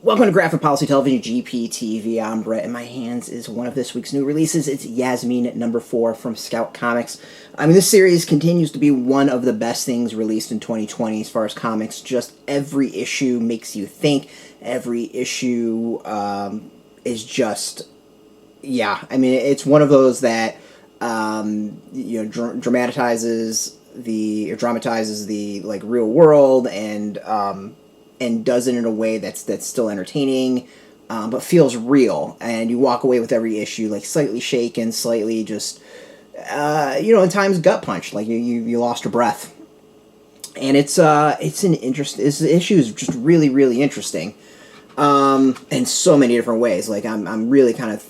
Welcome to Graphic Policy Television, GPTV. I'm Brett. In my hands is one of this week's new releases. It's Yasmeen number 4 from Scout Comics. I mean, this series continues to be one of the best things released in 2020 as far as comics. Just every issue makes you think. Every issue is just, yeah. I mean, it's one of those that dramatizes the like real world and does it in a way that's still entertaining, but feels real. And you walk away with every issue like slightly shaken, slightly just, at times gut punched, like you lost your breath. And this issue is just really, really interesting, in so many different ways. Like I'm really kind of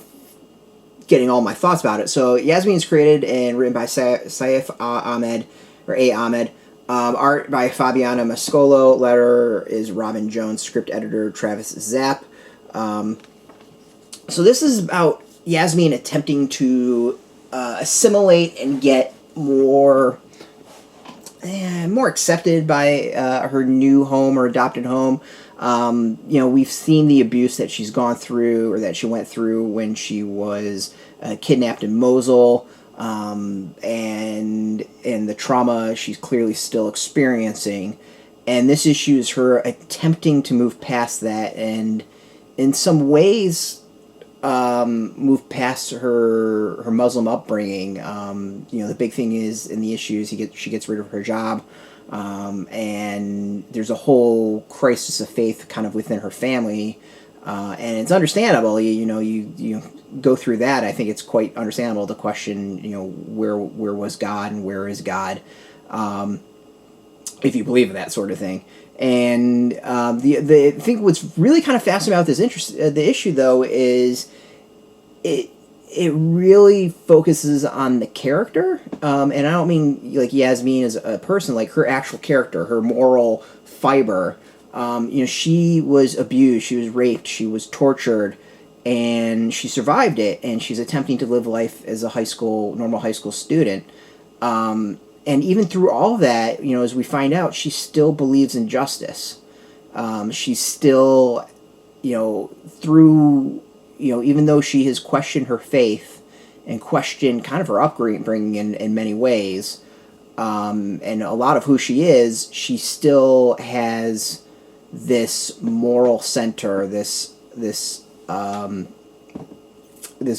getting all my thoughts about it. So Yasmeen is created and written by Saif Ahmed, or A. Ahmed. Art by Fabiana Mascolo. Letter is Robin Jones. Script editor Travis Zapp. So this is about Yasmeen attempting to assimilate and get more accepted by her new home or adopted home. We've seen the abuse that she's gone through, or that she went through when she was kidnapped in Mosul. And the trauma she's clearly still experiencing. And this issue is her attempting to move past that, and in some ways move past her Muslim upbringing. The big thing is in the issues she gets rid of her job, and there's a whole crisis of faith kind of within her family. And it's understandable, you go through that. I think it's quite understandable to question, where was God and where is God, if you believe in that sort of thing. And I think what's really kind of fascinating about the issue though is it really focuses on the character, and I don't mean like Yasmeen as a person, like her actual character, her moral fiber. She was abused, she was raped, she was tortured, and she survived it, and she's attempting to live life as a normal high school student. And even through all of that, as we find out, she still believes in justice. She's still, even though she has questioned her faith and questioned kind of her upbringing in many ways, and a lot of who she is, she still has this moral center, this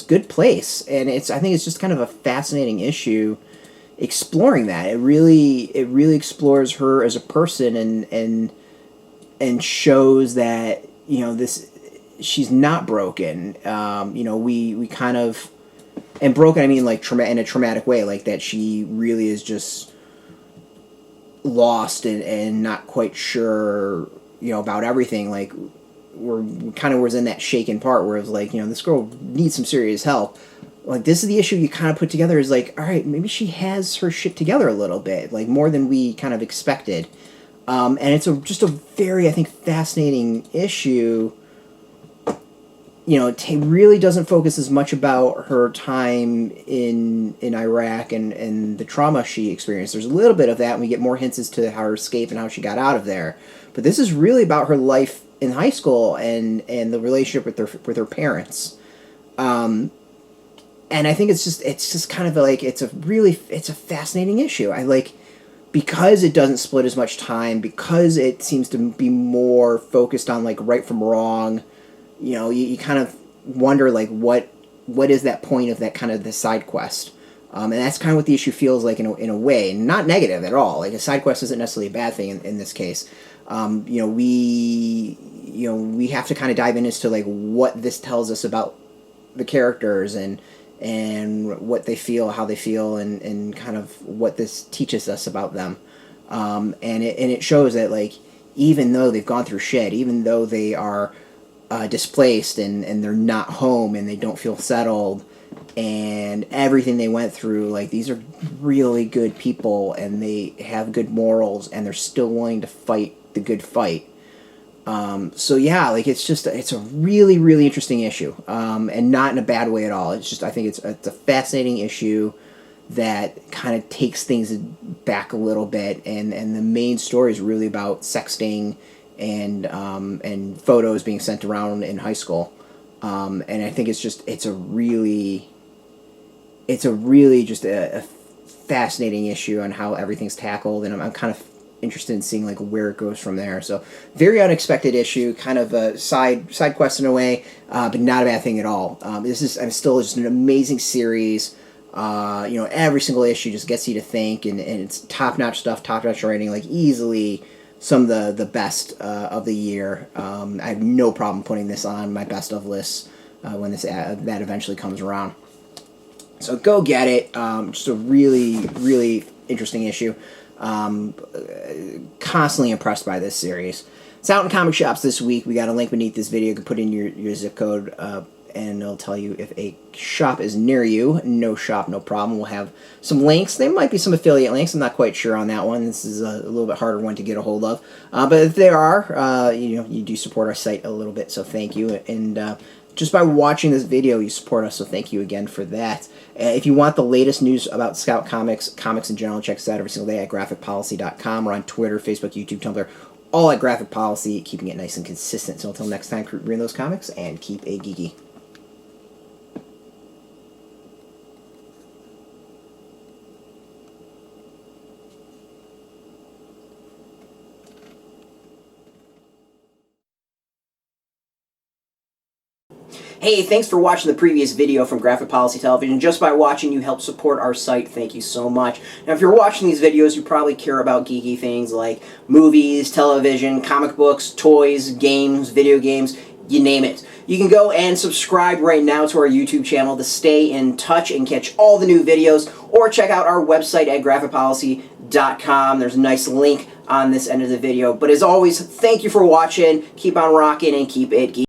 good place. And I think it's just kind of a fascinating issue exploring that. It really explores her as a person, and shows that she's not broken. We kind of, and broken I mean like in a traumatic way, like that she really is just lost and not quite sure about everything. Like we kind of was in that shaken part where it was like, this girl needs some serious help. Like, this is the issue you kind of put together, is like, all right, maybe she has her shit together a little bit, like more than we kind of expected. And it's just a very, I think, fascinating issue. It really doesn't focus as much about her time in Iraq and the trauma she experienced. There's a little bit of that, and we get more hints as to how her escape and how she got out of there. But this is really about her life in high school and the relationship with her parents. And I think it's just kind of like, it's a fascinating issue. I like, because it doesn't split as much time, because it seems to be more focused on like right from wrong. You kind of wonder like what is that point of that kind of the side quest. And that's kind of what the issue feels like in a way, not negative at all. Like, a side quest isn't necessarily a bad thing in this case. We have to kind of dive in as to like what this tells us about the characters and what they feel, how they feel, and kind of what this teaches us about them. And it shows that, like, even though they've gone through shit, even though they are displaced and they're not home and they don't feel settled, and everything they went through, like, these are really good people, and they have good morals, and they're still willing to fight the good fight. So yeah, like, it's a really, really interesting issue, and not in a bad way at all. It's just, I think it's a fascinating issue that kind of takes things back a little bit, and the main story is really about sexting and photos being sent around in high school. And I think it's a really just a fascinating issue on how everything's tackled, and I'm kind of interested in seeing like where it goes from there. So very unexpected issue, kind of a side quest in a way, but not a bad thing at all. This is still just an amazing series. Every single issue just gets you to think, and it's top-notch stuff, top-notch writing, like easily some of the best of the year. I have no problem putting this on my best of lists when that eventually comes around. So go get it. Just a really, really interesting issue. Constantly impressed by this series. It's out in comic shops this week. We got a link beneath this video. You can put in your zip code, and it'll tell you if a shop is near you. No shop, no problem. We'll have some links. There might be some affiliate links. I'm not quite sure on that one. This is a little bit harder one to get a hold of. But if there are, you do support our site a little bit, so thank you. And just by watching this video, you support us, so thank you again for that. If you want the latest news about Scout Comics in general, check us out every single day at graphicpolicy.com. We're on Twitter, Facebook, YouTube, Tumblr, all at Graphic Policy, keeping it nice and consistent. So until next time, keep reading those comics and keep a geeky. Hey, thanks for watching the previous video from Graphic Policy Television. Just by watching, you help support our site. Thank you so much. Now, if you're watching these videos, you probably care about geeky things like movies, television, comic books, toys, games, video games, you name it. You can go and subscribe right now to our YouTube channel to stay in touch and catch all the new videos, or check out our website at graphicpolicy.com. There's a nice link on this end of the video. But as always, thank you for watching. Keep on rocking and keep it geeky.